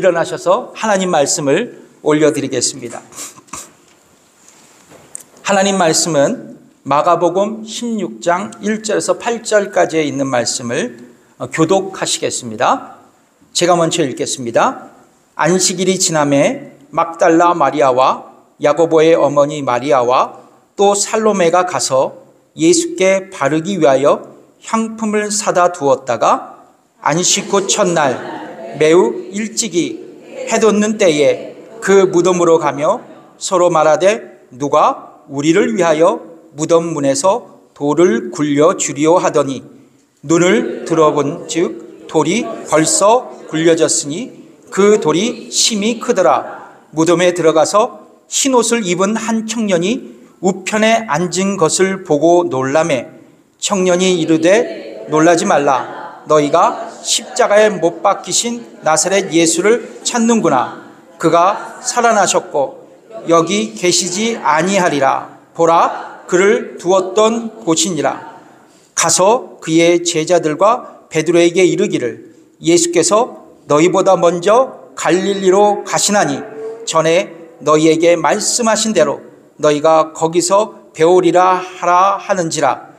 일어나셔서 하나님 말씀을 올려드리겠습니다. 하나님 말씀은 마가복음 16장 1절에서 8절까지에 있는 말씀을 교독하시겠습니다. 제가 먼저 읽겠습니다. 안식일이 지남에 막달라 마리아와 야고보의 어머니 마리아와 또 살로메가 가서 예수께 바르기 위하여 향품을 사다 두었다가 안식 후 첫날 매우 일찍이 해 돋는 때에 그 무덤으로 가며 서로 말하되 누가 우리를 위하여 무덤 문에서 돌을 굴려 주리오 하더니 눈을 들어본 즉 돌이 벌써 굴려졌으니 그 돌이 심히 크더라. 무덤에 들어가서 흰옷을 입은 한 청년이 우편에 앉은 것을 보고 놀라매 청년이 이르되 놀라지 말라. 너희가 십자가에 못 박히신 나사렛 예수를 찾는구나. 그가 살아나셨고 여기 계시지 아니하리라. 보라, 그를 두었던 곳이니라. 가서 그의 제자들과 베드로에게 이르기를 예수께서 너희보다 먼저 갈릴리로 가시나니 전에 너희에게 말씀하신 대로 너희가 거기서 배우리라 하라 하는지라.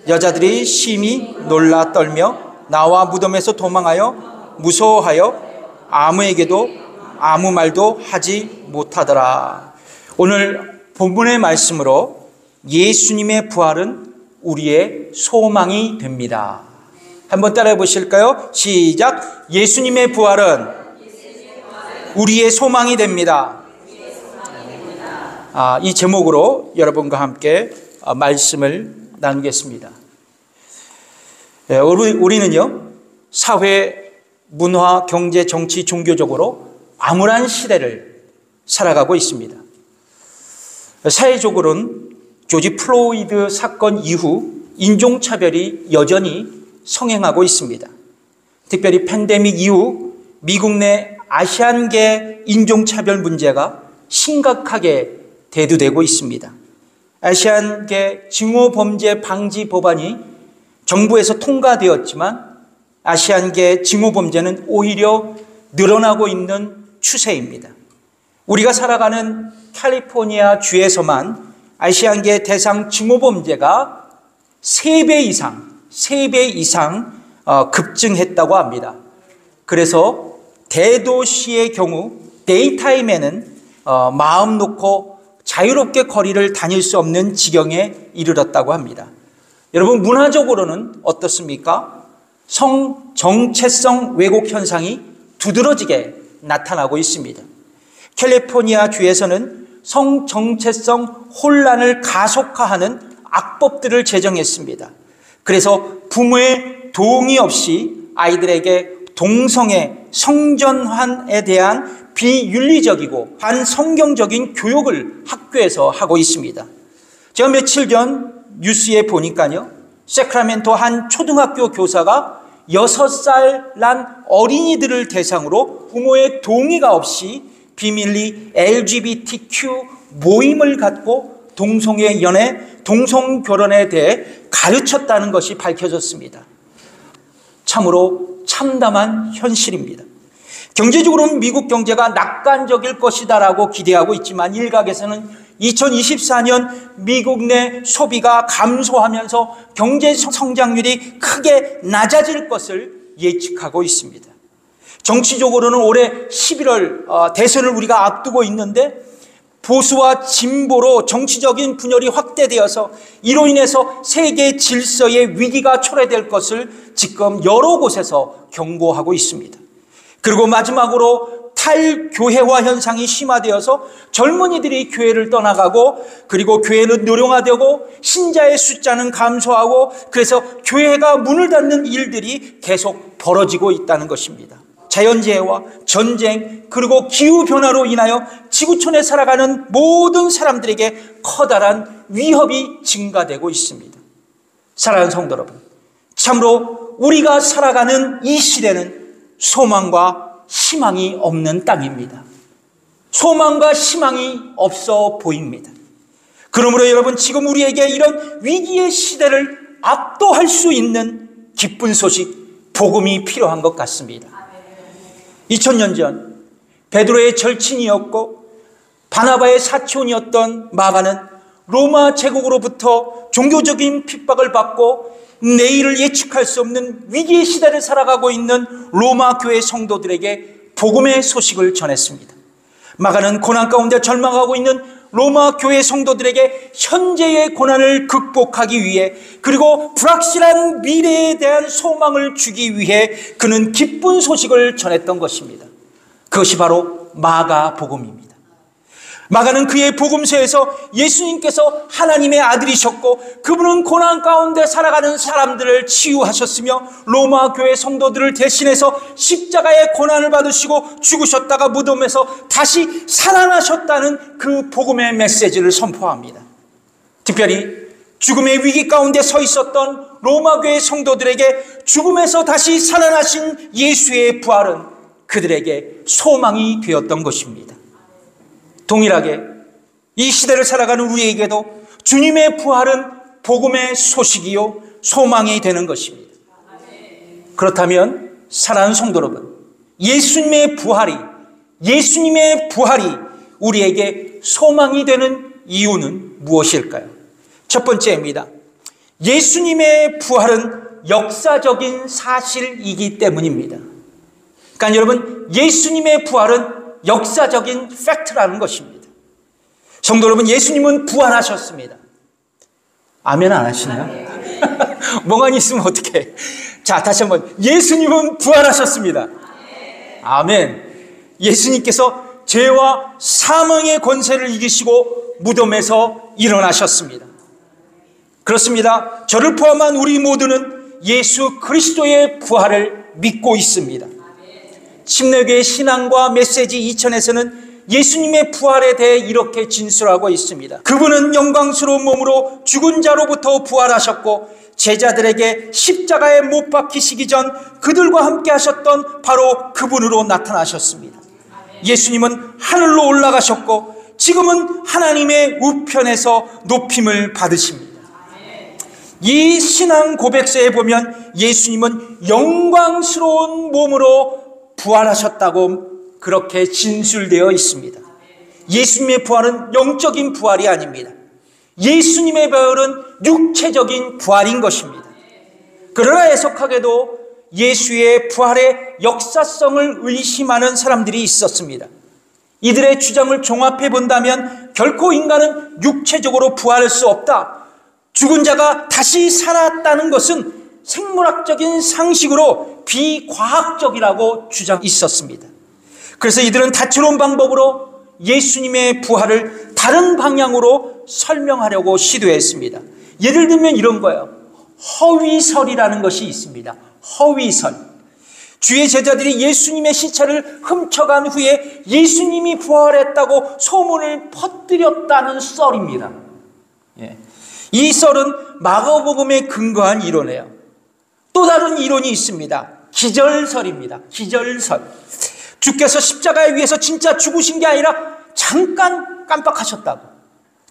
여자들이 심히 놀라 떨며 나와 무덤에서 도망하여 무서워하여 아무에게도 아무 말도 하지 못하더라. 오늘 본문의 말씀으로 예수님의 부활은 우리의 소망이 됩니다. 한번 따라해 보실까요? 시작. 예수님의 부활은 우리의 소망이 됩니다. 이 제목으로 여러분과 함께 말씀을 나누겠습니다. 우리는요, 사회, 문화, 경제, 정치, 종교적으로 암울한 시대를 살아가고 있습니다. 사회적으로는 조지 플로이드 사건 이후 인종차별이 여전히 성행하고 있습니다. 특별히 팬데믹 이후 미국 내 아시안계 인종차별 문제가 심각하게 대두되고 있습니다. 아시안계 징후범죄 방지 법안이 정부에서 통과되었지만 아시안계 징후범죄는 오히려 늘어나고 있는 추세입니다. 우리가 살아가는 캘리포니아 주에서만 아시안계 대상 징후범죄가 3배 이상 급증했다고 합니다. 그래서 대도시의 경우 데이타임에는 마음 놓고 자유롭게 거리를 다닐 수 없는 지경에 이르렀다고 합니다. 여러분, 문화적으로는 어떻습니까? 성 정체성 왜곡 현상이 두드러지게 나타나고 있습니다. 캘리포니아 주에서는 성 정체성 혼란을 가속화하는 악법들을 제정했습니다. 그래서 부모의 동의 없이 아이들에게 동성애, 성전환에 대한 비윤리적이고 반성경적인 교육을 학교에서 하고 있습니다. 제가 며칠 전 뉴스에 보니까요, 세크라멘토 한 초등학교 교사가 6살 난 어린이들을 대상으로 부모의 동의가 없이 비밀리 LGBTQ 모임을 갖고 동성애 연애, 동성결혼에 대해 가르쳤다는 것이 밝혀졌습니다. 참으로 참담한 현실입니다. 경제적으로는 미국 경제가 낙관적일 것이다라고 기대하고 있지만 일각에서는 2024년 미국 내 소비가 감소하면서 경제 성장률이 크게 낮아질 것을 예측하고 있습니다. 정치적으로는 올해 11월 대선을 우리가 앞두고 있는데 보수와 진보로 정치적인 분열이 확대되어서 이로 인해서 세계 질서의 위기가 초래될 것을 지금 여러 곳에서 경고하고 있습니다. 그리고 마지막으로 탈교회화 현상이 심화되어서 젊은이들이 교회를 떠나가고 그리고 교회는 노령화되고 신자의 숫자는 감소하고 그래서 교회가 문을 닫는 일들이 계속 벌어지고 있다는 것입니다. 자연재해와 전쟁 그리고 기후변화로 인하여 지구촌에 살아가는 모든 사람들에게 커다란 위협이 증가되고 있습니다. 사랑하는 성도 여러분, 참으로 우리가 살아가는 이 시대는 소망과 희망이 없는 땅입니다. 소망과 희망이 없어 보입니다. 그러므로 여러분, 지금 우리에게 이런 위기의 시대를 압도할 수 있는 기쁜 소식, 복음이 필요한 것 같습니다. 2000년 전 베드로의 절친이었고 바나바의 사촌이었던 마가는 로마 제국으로부터 종교적인 핍박을 받고 내일을 예측할 수 없는 위기의 시대를 살아가고 있는 로마 교회 성도들에게 복음의 소식을 전했습니다. 마가는 고난 가운데 절망하고 있는 로마 교회 성도들에게 현재의 고난을 극복하기 위해, 그리고 불확실한 미래에 대한 소망을 주기 위해 그는 기쁜 소식을 전했던 것입니다. 그것이 바로 마가 복음입니다. 마가는 그의 복음서에서 예수님께서 하나님의 아들이셨고 그분은 고난 가운데 살아가는 사람들을 치유하셨으며 로마 교회 성도들을 대신해서 십자가의 고난을 받으시고 죽으셨다가 무덤에서 다시 살아나셨다는 그 복음의 메시지를 선포합니다. 특별히 죽음의 위기 가운데 서 있었던 로마 교회 성도들에게 죽음에서 다시 살아나신 예수의 부활은 그들에게 소망이 되었던 것입니다. 동일하게 이 시대를 살아가는 우리에게도 주님의 부활은 복음의 소식이요 소망이 되는 것입니다. 그렇다면 사랑하는 성도 여러분, 예수님의 부활이 우리에게 소망이 되는 이유는 무엇일까요? 첫 번째입니다. 예수님의 부활은 역사적인 사실이기 때문입니다. 그러니까 여러분, 예수님의 부활은 역사적인 팩트라는 것입니다. 성도 여러분, 예수님은 부활하셨습니다. 아멘 안 하시나요? 멍하니 있으면 어떡해. 자, 다시 한번. 예수님은 부활하셨습니다. 아멘. 예수님께서 죄와 사망의 권세를 이기시고 무덤에서 일어나셨습니다. 그렇습니다. 저를 포함한 우리 모두는 예수 그리스도의 부활을 믿고 있습니다. 침례교회 신앙과 메시지 2000에서는 예수님의 부활에 대해 이렇게 진술하고 있습니다. 그분은 영광스러운 몸으로 죽은 자로부터 부활하셨고 제자들에게 십자가에 못 박히시기 전 그들과 함께 하셨던 바로 그분으로 나타나셨습니다. 예수님은 하늘로 올라가셨고 지금은 하나님의 우편에서 높임을 받으십니다. 이 신앙 고백서에 보면 예수님은 영광스러운 몸으로 부활하셨다고 그렇게 진술되어 있습니다. 예수님의 부활은 영적인 부활이 아닙니다. 예수님의 부활은 육체적인 부활인 것입니다. 그러나 해석하게도 예수의 부활의 역사성을 의심하는 사람들이 있었습니다. 이들의 주장을 종합해 본다면 결코 인간은 육체적으로 부활할 수 없다. 죽은 자가 다시 살았다는 것은 생물학적인 상식으로 비과학적이라고 주장이 있었습니다. 그래서 이들은 다채로운 방법으로 예수님의 부활을 다른 방향으로 설명하려고 시도했습니다. 예를 들면 이런 거예요. 허위설이라는 것이 있습니다. 허위설. 주의 제자들이 예수님의 시체를 훔쳐간 후에 예수님이 부활했다고 소문을 퍼뜨렸다는 썰입니다. 이 썰은 마가복음에 근거한 이론이에요. 또 다른 이론이 있습니다. 기절설입니다. 기절설. 주께서 십자가에 위해서 진짜 죽으신 게 아니라 잠깐 깜빡하셨다고,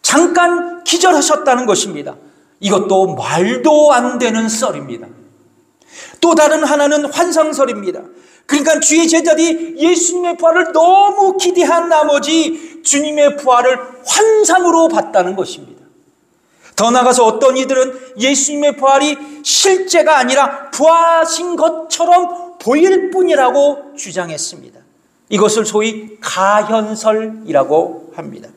잠깐 기절하셨다는 것입니다. 이것도 말도 안 되는 썰입니다. 또 다른 하나는 환상설입니다. 그러니까 주의 제자들이 예수님의 부활을 너무 기대한 나머지 주님의 부활을 환상으로 봤다는 것입니다. 더 나아가서 어떤 이들은 예수님의 부활이 실제가 아니라 부활하신 것처럼 보일 뿐이라고 주장했습니다. 이것을 소위 가현설이라고 합니다.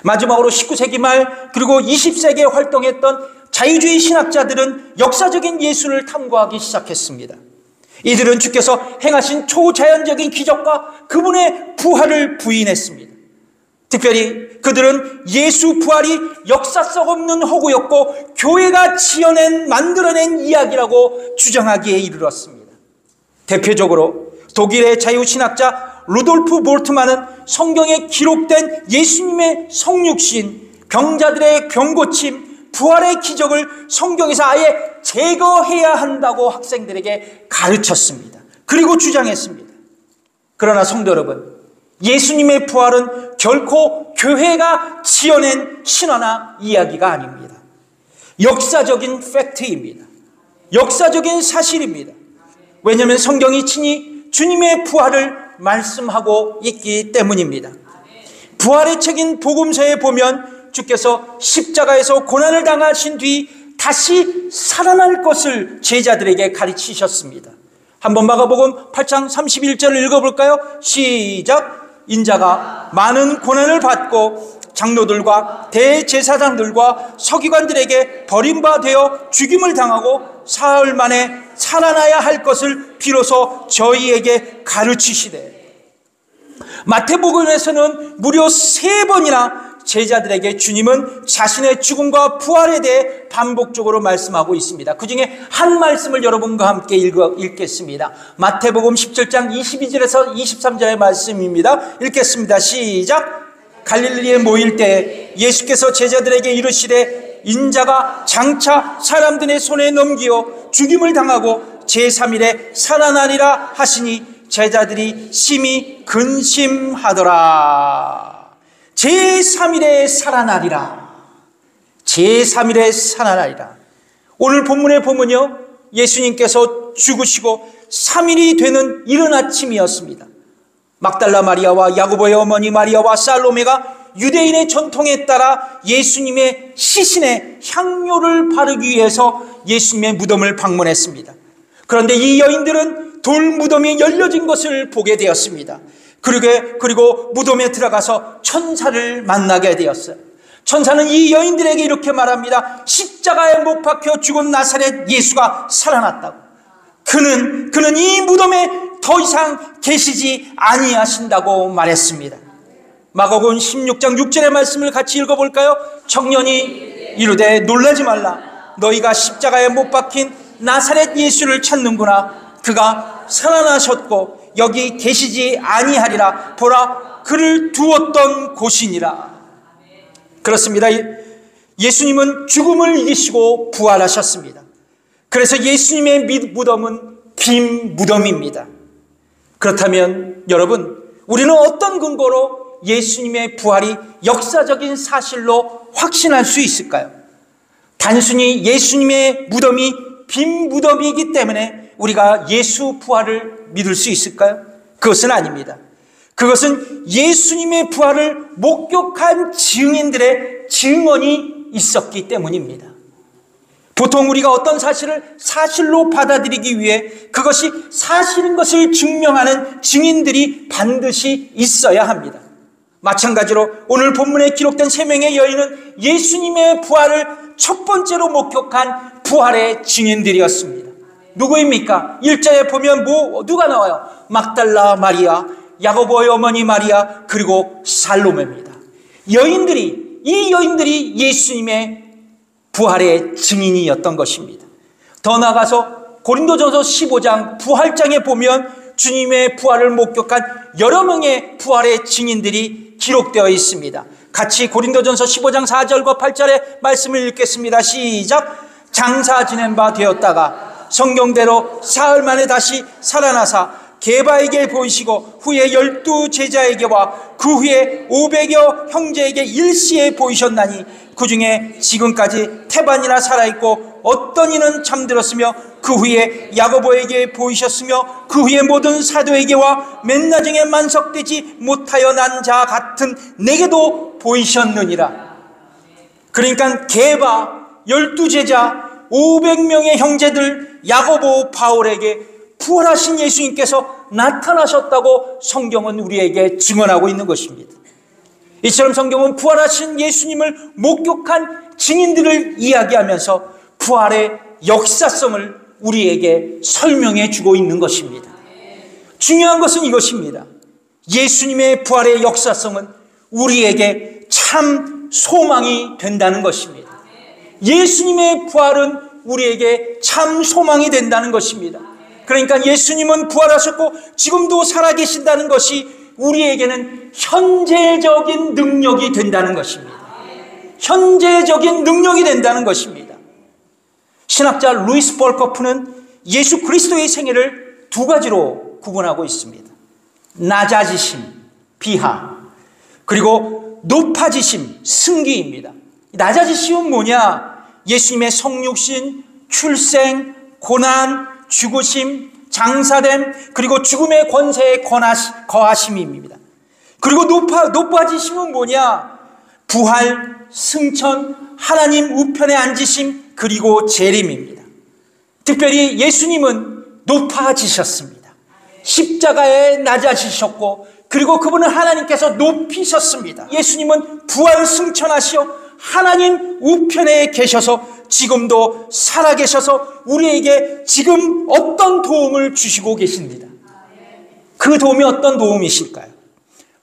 마지막으로 19세기 말 그리고 20세기에 활동했던 자유주의 신학자들은 역사적인 예수를 탐구하기 시작했습니다. 이들은 주께서 행하신 초자연적인 기적과 그분의 부활을 부인했습니다. 특별히 그들은 예수 부활이 역사성 없는 허구였고 교회가 만들어낸 이야기라고 주장하기에 이르렀습니다. 대표적으로 독일의 자유신학자 루돌프 볼트만은 성경에 기록된 예수님의 성육신, 병자들의 병고침, 부활의 기적을 성경에서 아예 제거해야 한다고 학생들에게 가르쳤습니다. 그리고 주장했습니다. 그러나 성도 여러분, 예수님의 부활은 결코 교회가 지어낸 신화나 이야기가 아닙니다. 역사적인 팩트입니다. 역사적인 사실입니다. 왜냐하면 성경이 친히 주님의 부활을 말씀하고 있기 때문입니다. 부활의 책인 복음서에 보면 주께서 십자가에서 고난을 당하신 뒤 다시 살아날 것을 제자들에게 가르치셨습니다. 한번 마가복음 8장 31절을 읽어볼까요? 시작. 인자가 많은 고난을 받고 장로들과 대제사장들과 서기관들에게 버림받아 죽임을 당하고 사흘 만에 살아나야 할 것을 비로소 저희에게 가르치시되, 마태복음에서는 무려 3번이나 제자들에게 주님은 자신의 죽음과 부활에 대해 반복적으로 말씀하고 있습니다. 그 중에 한 말씀을 여러분과 함께 읽겠습니다. 마태복음 17장 22절에서 23절의 말씀입니다. 읽겠습니다. 시작. 갈릴리에 모일 때 예수께서 제자들에게 이르시되 인자가 장차 사람들의 손에 넘기어 죽임을 당하고 제3일에 살아나리라 하시니 제자들이 심히 근심하더라. 제3일에 살아나리라. 제3일에 살아나리라. 오늘 본문에 보면요, 예수님께서 죽으시고 3일이 되는 이른 아침이었습니다. 막달라 마리아와 야고보의 어머니 마리아와 살로메가 유대인의 전통에 따라 예수님의 시신에 향료를 바르기 위해서 예수님의 무덤을 방문했습니다. 그런데 이 여인들은 돌 무덤이 열려진 것을 보게 되었습니다. 그리고 무덤에 들어가서 천사를 만나게 되었어요. 천사는 이 여인들에게 이렇게 말합니다. 십자가에 못 박혀 죽은 나사렛 예수가 살아났다고. 그는 이 무덤에 더 이상 계시지 아니하신다고 말했습니다. 마가복음 16장 6절의 말씀을 같이 읽어볼까요? 청년이 이르되 놀라지 말라. 너희가 십자가에 못 박힌 나사렛 예수를 찾는구나. 그가 살아나셨고 여기 계시지 아니하리라. 보라, 그를 두었던 곳이니라. 그렇습니다. 예수님은 죽음을 이기시고 부활하셨습니다. 그래서 예수님의 무덤은 빈 무덤입니다. 그렇다면 여러분, 우리는 어떤 근거로 예수님의 부활이 역사적인 사실로 확신할 수 있을까요? 단순히 예수님의 무덤이 빈 무덤이기 때문에 우리가 예수 부활을 믿을 수 있을까요? 그것은 아닙니다. 그것은 예수님의 부활을 목격한 증인들의 증언이 있었기 때문입니다. 보통 우리가 어떤 사실을 사실로 받아들이기 위해 그것이 사실인 것을 증명하는 증인들이 반드시 있어야 합니다. 마찬가지로 오늘 본문에 기록된 3명의 여인은 예수님의 부활을 첫 번째로 목격한 부활의 증인들이었습니다. 누구입니까? 1절에 보면 누가 나와요? 막달라 마리아, 야고보의 어머니 마리아, 그리고 살로메입니다. 이 여인들이 예수님의 부활의 증인이었던 것입니다. 더 나아가서 고린도전서 15장 부활장에 보면 주님의 부활을 목격한 여러 명의 부활의 증인들이 기록되어 있습니다. 같이 고린도전서 15장 4절과 8절의 말씀을 읽겠습니다. 시작. 장사 지낸 바 되었다가 성경대로 사흘 만에 다시 살아나사 게바에게 보이시고 후에 12 제자에게와 그 후에 500여 형제에게 일시에 보이셨나니 그 중에 지금까지 태반이나 살아있고 어떤 이는 잠들었으며 그 후에 야고보에게 보이셨으며 그 후에 모든 사도에게와 맨나중에 만석되지 못하여 난 자 같은 내게도 보이셨느니라. 그러니까 게바, 12 제자, 500명의 형제들, 야고보, 바울에게 부활하신 예수님께서 나타나셨다고 성경은 우리에게 증언하고 있는 것입니다. 이처럼 성경은 부활하신 예수님을 목격한 증인들을 이야기하면서 부활의 역사성을 우리에게 설명해 주고 있는 것입니다. 중요한 것은 이것입니다. 예수님의 부활의 역사성은 우리에게 참 소망이 된다는 것입니다. 예수님의 부활은 우리에게 참 소망이 된다는 것입니다. 그러니까 예수님은 부활하셨고 지금도 살아계신다는 것이 우리에게는 현재적인 능력이 된다는 것입니다. 현재적인 능력이 된다는 것입니다. 신학자 루이스 볼커프는 예수 그리스도의 생애를 2가지로 구분하고 있습니다. 낮아지심, 비하, 그리고 높아지심, 승기입니다. 낮아지심은 뭐냐? 예수님의 성육신, 출생, 고난, 죽으심, 장사됨, 그리고 죽음의 권세에 거하심입니다. 그리고 높아지심은 뭐냐? 부활, 승천, 하나님 우편에 앉으심, 그리고 재림입니다. 특별히 예수님은 높아지셨습니다. 십자가에 낮아지셨고, 그리고 그분은 하나님께서 높이셨습니다. 예수님은 부활 승천하시어 하나님 우편에 계셔서 지금도 살아계셔서 우리에게 지금 어떤 도움을 주시고 계십니다. 그 도움이 어떤 도움이실까요?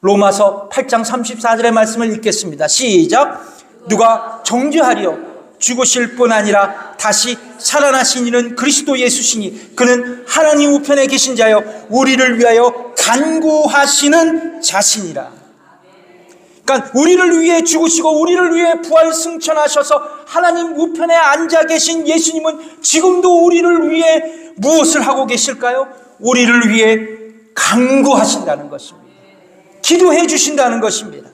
로마서 8장 34절의 말씀을 읽겠습니다. 시작. 누가 정죄하리요? 죽으실 뿐 아니라 다시 살아나신 이는 그리스도 예수시니 그는 하나님 우편에 계신 자여 우리를 위하여 간구하시는 자신이라. 그러니까 우리를 위해 죽으시고 우리를 위해 부활 승천하셔서 하나님 우편에 앉아 계신 예수님은 지금도 우리를 위해 무엇을 하고 계실까요? 우리를 위해 간구하신다는 것입니다. 기도해 주신다는 것입니다.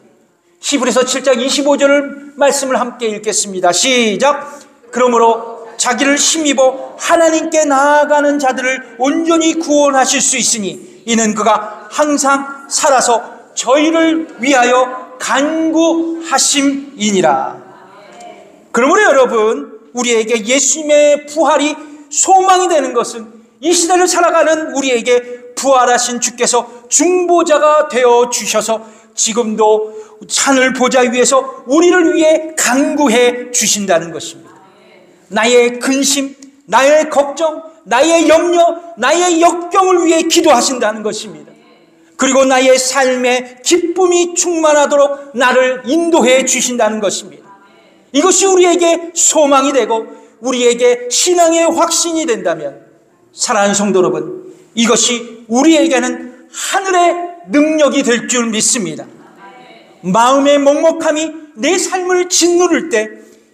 히브리서 7장 25절 말씀을 함께 읽겠습니다. 시작. 그러므로 자기를 힘입어 하나님께 나아가는 자들을 온전히 구원하실 수 있으니 이는 그가 항상 살아서 저희를 위하여 간구하심이니라. 그러므로 여러분, 우리에게 예수님의 부활이 소망이 되는 것은 이 시대를 살아가는 우리에게 부활하신 주께서 중보자가 되어 주셔서 지금도 하늘 보좌 위에서 우리를 위해 간구해 주신다는 것입니다. 나의 근심, 나의 걱정, 나의 염려, 나의 역경을 위해 기도하신다는 것입니다. 그리고 나의 삶에 기쁨이 충만하도록 나를 인도해 주신다는 것입니다. 이것이 우리에게 소망이 되고 우리에게 신앙의 확신이 된다면, 사랑하는 성도 여러분, 이것이 우리에게는 하늘의 능력이 될 줄 믿습니다. 마음의 먹먹함이 내 삶을 짓누를 때,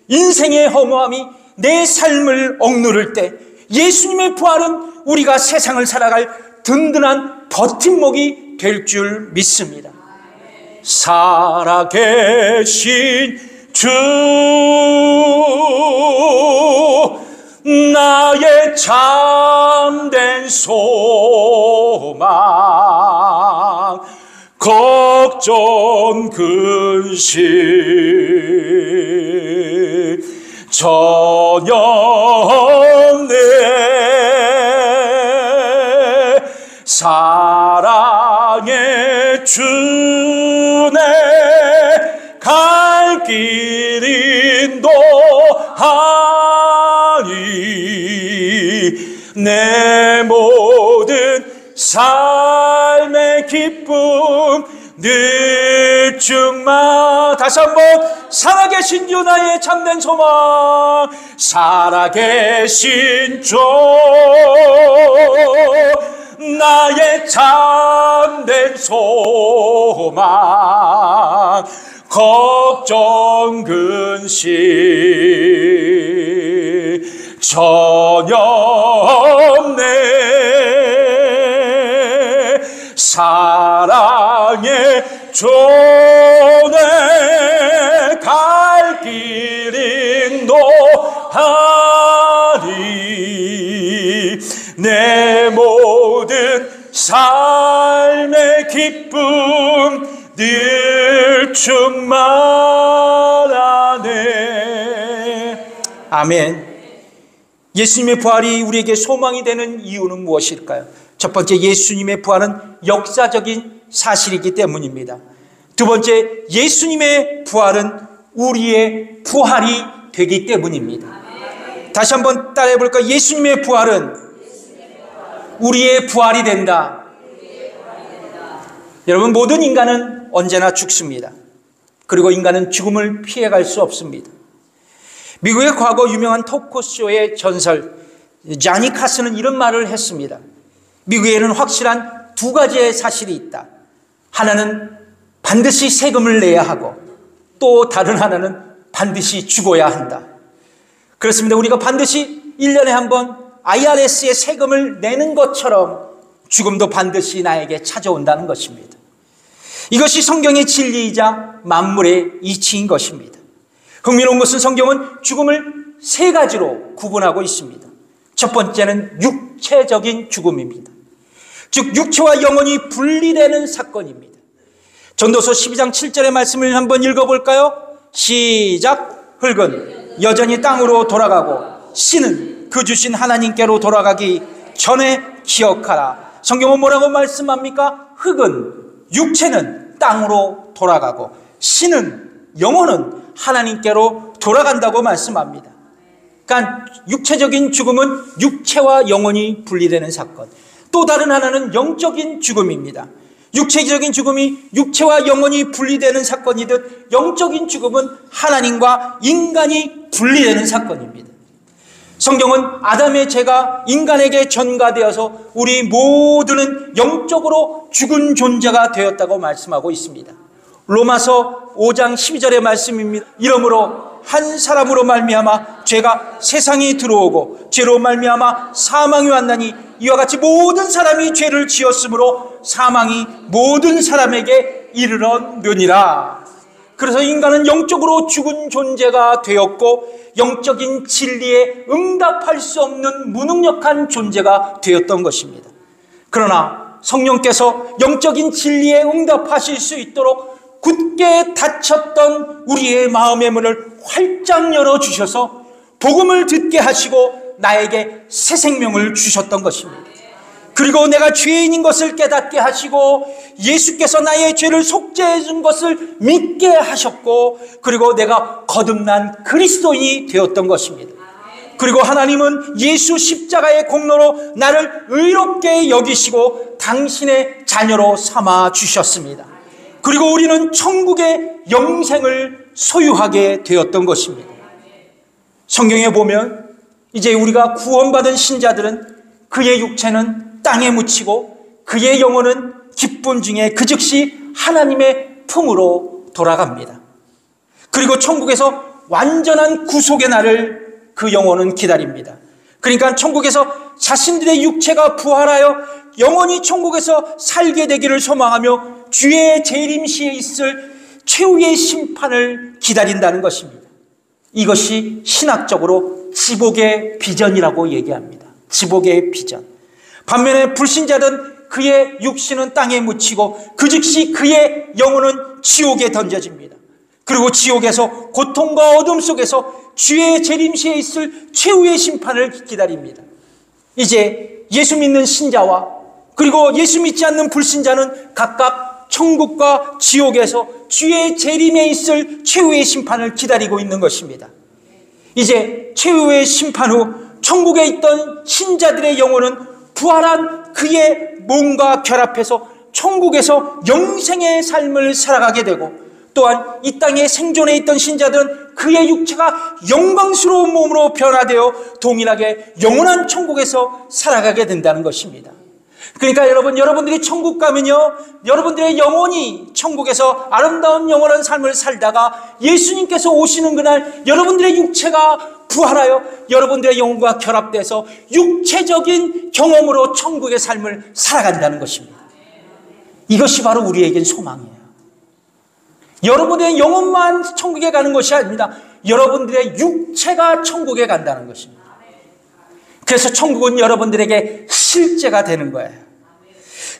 인생의 허무함이 내 삶을 억누를 때, 예수님의 부활은 우리가 세상을 살아갈 든든한 버팀목이 될 줄 믿습니다. 살아계신 주, 나의 참된 소망, 걱정 근심 전혀 없네. 사랑의 주네 갈 길 인도하니 내 모든 삶의 기쁨 늘 충만. 다시 한번, 살아계신 주 나의 참된 소망, 살아계신 주 나의 참된 소망, 걱정 근심 전혀 없네. 사랑의 존에 갈 길 인도하니 내 모든 삶의 기쁨 늘 충만하네. 아멘. 예수님의 부활이 우리에게 소망이 되는 이유는 무엇일까요? 첫 번째, 예수님의 부활은 역사적인 사실이기 때문입니다. 두 번째, 예수님의 부활은 우리의 부활이 되기 때문입니다. 다시 한번 따라해 볼까요? 예수님의 부활은 우리의 부활이 된다. 여러분, 모든 인간은 언제나 죽습니다. 그리고 인간은 죽음을 피해갈 수 없습니다. 미국의 과거 유명한 토크쇼의 전설 자니 카스는 이런 말을 했습니다. 미국에는 확실한 두 가지의 사실이 있다. 하나는 반드시 세금을 내야 하고, 또 다른 하나는 반드시 죽어야 한다. 그렇습니다. 우리가 반드시 1년에 한 번 IRS에 세금을 내는 것처럼 죽음도 반드시 나에게 찾아온다는 것입니다. 이것이 성경의 진리이자 만물의 이치인 것입니다. 흥미로운 것은 성경은 죽음을 세 가지로 구분하고 있습니다. 첫 번째는 육체적인 죽음입니다. 즉 육체와 영혼이 분리되는 사건입니다. 전도서 12장 7절의 말씀을 한번 읽어볼까요? 시작. 흙은 여전히 땅으로 돌아가고 씨는 그 주신 하나님께로 돌아가기 전에 기억하라. 성경은 뭐라고 말씀합니까? 흙은, 육체는 땅으로 돌아가고 씨는, 영혼은 하나님께로 돌아간다고 말씀합니다. 그러니까 육체적인 죽음은 육체와 영혼이 분리되는 사건. 또 다른 하나는 영적인 죽음입니다. 육체적인 죽음이 육체와 영혼이 분리되는 사건이듯 영적인 죽음은 하나님과 인간이 분리되는 사건입니다. 성경은 아담의 죄가 인간에게 전가되어서 우리 모두는 영적으로 죽은 존재가 되었다고 말씀하고 있습니다. 로마서 5장 12절의 말씀입니다. 이러므로 한 사람으로 말미암아 죄가 세상에 들어오고 죄로 말미암아 사망이 왔나니 이와 같이 모든 사람이 죄를 지었으므로 사망이 모든 사람에게 이르렀느니라. 그래서 인간은 영적으로 죽은 존재가 되었고 영적인 진리에 응답할 수 없는 무능력한 존재가 되었던 것입니다. 그러나 성령께서 영적인 진리에 응답하실 수 있도록 굳게 닫혔던 우리의 마음의 문을 활짝 열어주셔서 복음을 듣게 하시고 나에게 새 생명을 주셨던 것입니다. 그리고 내가 죄인인 것을 깨닫게 하시고 예수께서 나의 죄를 속죄해 준 것을 믿게 하셨고 그리고 내가 거듭난 그리스도인이 되었던 것입니다. 그리고 하나님은 예수 십자가의 공로로 나를 의롭게 여기시고 당신의 자녀로 삼아 주셨습니다. 그리고 우리는 천국의 영생을 소유하게 되었던 것입니다. 성경에 보면 이제 우리가 구원받은 신자들은 그의 육체는 땅에 묻히고 그의 영혼은 기쁨 중에 그 즉시 하나님의 품으로 돌아갑니다. 그리고 천국에서 완전한 구속의 날을 그 영혼은 기다립니다. 그러니까 천국에서 자신들의 육체가 부활하여 영원히 천국에서 살게 되기를 소망하며 주의 재림시에 있을 최후의 심판을 기다린다는 것입니다. 이것이 신학적으로 지복의 비전이라고 얘기합니다. 지복의 비전. 반면에 불신자든 그의 육신은 땅에 묻히고 그 즉시 그의 영혼은 지옥에 던져집니다. 그리고 지옥에서 고통과 어둠 속에서 주의 재림시에 있을 최후의 심판을 기다립니다. 이제 예수 믿는 신자와 그리고 예수 믿지 않는 불신자는 각각 천국과 지옥에서 주의 재림에 있을 최후의 심판을 기다리고 있는 것입니다. 이제 최후의 심판 후 천국에 있던 신자들의 영혼은 부활한 그의 몸과 결합해서 천국에서 영생의 삶을 살아가게 되고 또한 이 땅에 생존해 있던 신자들은 그의 육체가 영광스러운 몸으로 변화되어 동일하게 영원한 천국에서 살아가게 된다는 것입니다. 그러니까 여러분들이 천국 가면요, 여러분들의 영혼이 천국에서 아름다운 영원한 삶을 살다가 예수님께서 오시는 그날 여러분들의 육체가 부활하여 여러분들의 영혼과 결합돼서 육체적인 경험으로 천국의 삶을 살아간다는 것입니다. 이것이 바로 우리에겐 소망이에요. 여러분의 영혼만 천국에 가는 것이 아닙니다. 여러분들의 육체가 천국에 간다는 것입니다. 그래서 천국은 여러분들에게 실제가 되는 거예요.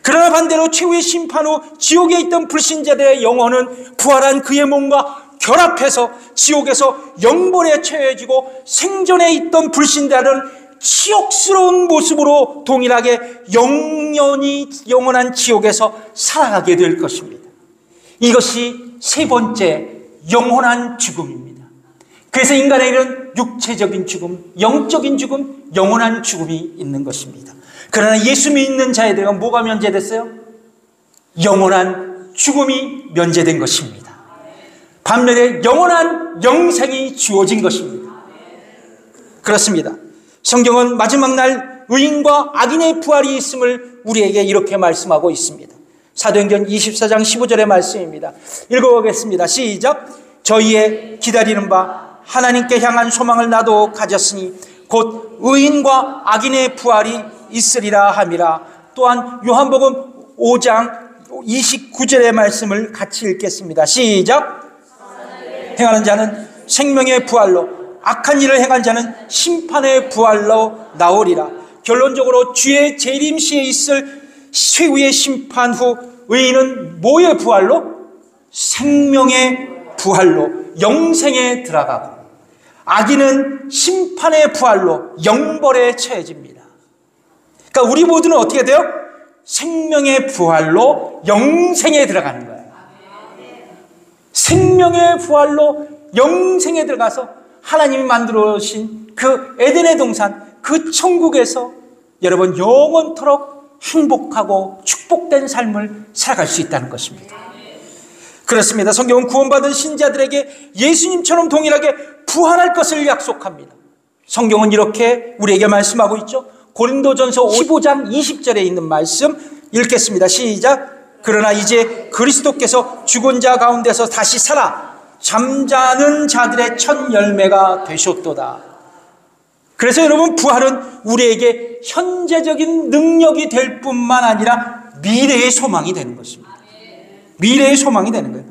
그러나 반대로 최후의 심판 후 지옥에 있던 불신자들의 영혼은 부활한 그의 몸과 결합해서 지옥에서 영벌에 처해지고 생존해 있던 불신자들은 치욕스러운 모습으로 동일하게 영원히 영원한 지옥에서 살아가게 될 것입니다. 이것이 세 번째 영원한 죽음입니다. 그래서 인간에게는 육체적인 죽음, 영적인 죽음, 영원한 죽음이 있는 것입니다. 그러나 예수 믿는 자에게는 뭐가 면제됐어요? 영원한 죽음이 면제된 것입니다. 반면에 영원한 영생이 주어진 것입니다. 그렇습니다. 성경은 마지막 날 의인과 악인의 부활이 있음을 우리에게 이렇게 말씀하고 있습니다. 사도행전 24장 15절의 말씀입니다. 읽어보겠습니다. 시작. 저희의 기다리는 바 하나님께 향한 소망을 나도 가졌으니 곧 의인과 악인의 부활이 있으리라 함이라. 또한 요한복음 5장 29절의 말씀을 같이 읽겠습니다. 시작. 행하는 자는 생명의 부활로 악한 일을 행한 자는 심판의 부활로 나오리라. 결론적으로 주의 재림시에 있을 최후의 심판 후 의인은 뭐의 부활로? 생명의 부활로 영생에 들어가고, 악인은 심판의 부활로 영벌에 처해집니다. 그러니까 우리 모두는 어떻게 돼요? 생명의 부활로 영생에 들어가는 거예요. 생명의 부활로 영생에 들어가서 하나님이 만들어 주신 그 에덴의 동산, 그 천국에서 여러분 영원토록 행복하고 축복된 삶을 살아갈 수 있다는 것입니다. 그렇습니다. 성경은 구원받은 신자들에게 예수님처럼 동일하게 부활할 것을 약속합니다. 성경은 이렇게 우리에게 말씀하고 있죠. 고린도전서 15장 20절에 있는 말씀 읽겠습니다. 시작. 그러나 이제 그리스도께서 죽은 자 가운데서 다시 살아 잠자는 자들의 첫 열매가 되셨도다. 그래서 여러분, 부활은 우리에게 현재적인 능력이 될 뿐만 아니라 미래의 소망이 되는 것입니다. 미래의 소망이 되는 거예요.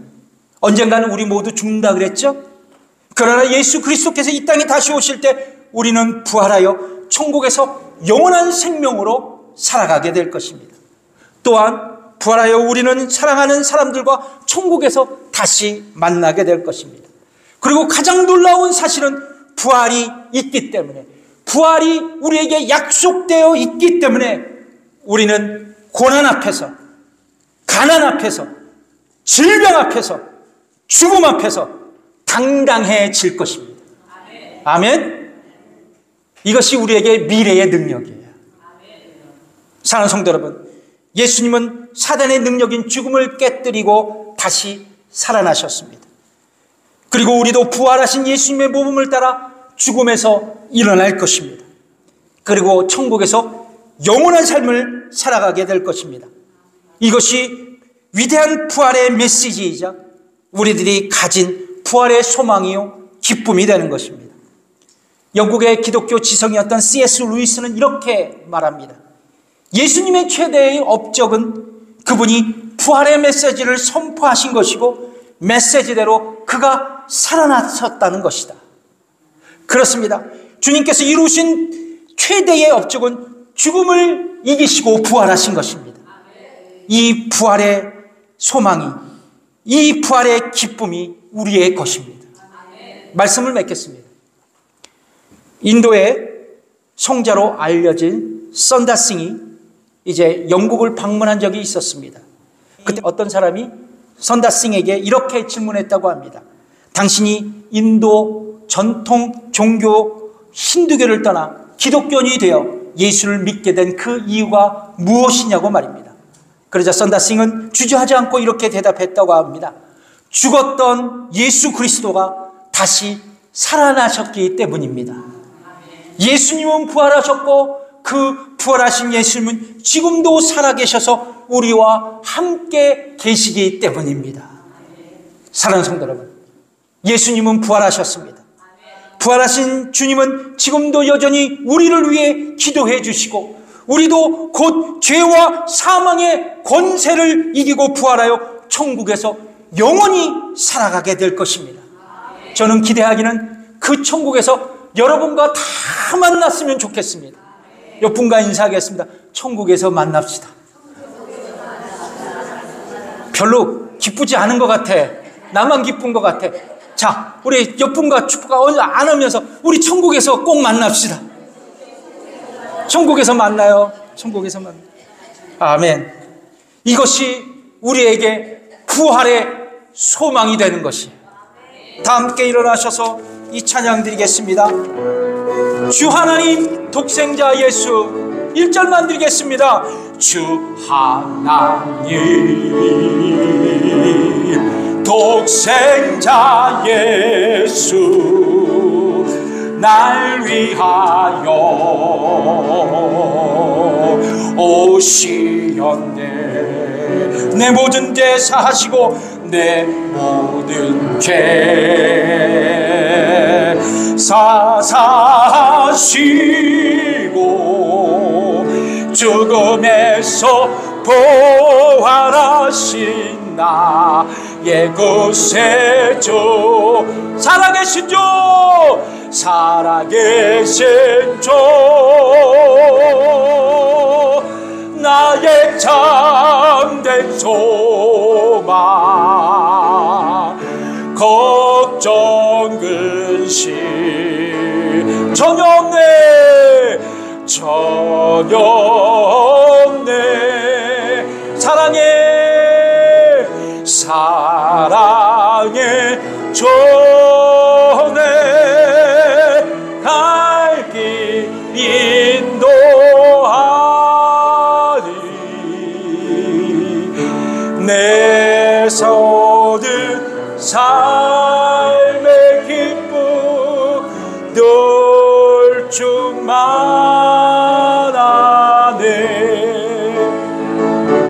언젠가는 우리 모두 죽는다 그랬죠? 그러나 예수 그리스도께서 이 땅에 다시 오실 때 우리는 부활하여 천국에서 영원한 생명으로 살아가게 될 것입니다. 또한 부활하여 우리는 사랑하는 사람들과 천국에서 다시 만나게 될 것입니다. 그리고 가장 놀라운 사실은 부활이 있기 때문에, 부활이 우리에게 약속되어 있기 때문에 우리는 고난 앞에서, 가난 앞에서, 질병 앞에서, 죽음 앞에서 당당해질 것입니다. 아멘. 이것이 우리에게 미래의 능력이에요. 사랑하는 성도 여러분, 예수님은 사단의 능력인 죽음을 깨뜨리고 다시 살아나셨습니다. 그리고 우리도 부활하신 예수님의 모범을 따라 죽음에서 일어날 것입니다. 그리고 천국에서 영원한 삶을 살아가게 될 것입니다. 이것이 위대한 부활의 메시지이자 우리들이 가진 부활의 소망이요 기쁨이 되는 것입니다. 영국의 기독교 지성이었던 C.S. 루이스는 이렇게 말합니다. 예수님의 최대의 업적은 그분이 부활의 메시지를 선포하신 것이고 메시지대로 그가 살아나셨다는 것이다. 그렇습니다. 주님께서 이루신 최대의 업적은 죽음을 이기시고 부활하신 것입니다. 이 부활의 소망이, 이 부활의 기쁨이 우리의 것입니다. 말씀을 맺겠습니다. 인도의 성자로 알려진 선다싱이 이제 영국을 방문한 적이 있었습니다. 그때 어떤 사람이 선다싱에게 이렇게 질문했다고 합니다. 당신이 인도 전통 종교 힌두교를 떠나 기독교인이 되어 예수를 믿게 된 그 이유가 무엇이냐고 말입니다. 그러자 선다싱은 주저하지 않고 이렇게 대답했다고 합니다. 죽었던 예수 그리스도가 다시 살아나셨기 때문입니다. 예수님은 부활하셨고 그 부활하신 예수님은 지금도 살아계셔서 우리와 함께 계시기 때문입니다. 사랑하는 성도 여러분, 예수님은 부활하셨습니다. 부활하신 주님은 지금도 여전히 우리를 위해 기도해 주시고, 우리도 곧 죄와 사망의 권세를 이기고 부활하여 천국에서 영원히 살아가게 될 것입니다. 저는 기대하기는 그 천국에서 여러분과 다 만났으면 좋겠습니다. 옆분과 인사하겠습니다. 천국에서 만납시다. 별로 기쁘지 않은 것 같아. 나만 기쁜 것 같아. 자, 우리 옆분과 축복가 안 하면서 우리 천국에서 꼭 만납시다. 천국에서 만나요. 천국에서 만나요. 아멘. 이것이 우리에게 부활의 소망이 되는 것이에요. 다 함께 일어나셔서 이 찬양 드리겠습니다. 주 하나님 독생자 예수 1절만 드리겠습니다. 주 하나님 독생자 예수 날 위하여 오시었네. 내 모든 죄 사하시고 내 모든 죄 사사하시고 죽음에서 부활하신 나의 구세주 살아계신 주 살아계신 주 나의 참된 소망 걱정 근심 전혀 없네 전혀 없네 사랑의 전에 갈 길 인도하리 내 서는 삶의 기쁨 늘 충만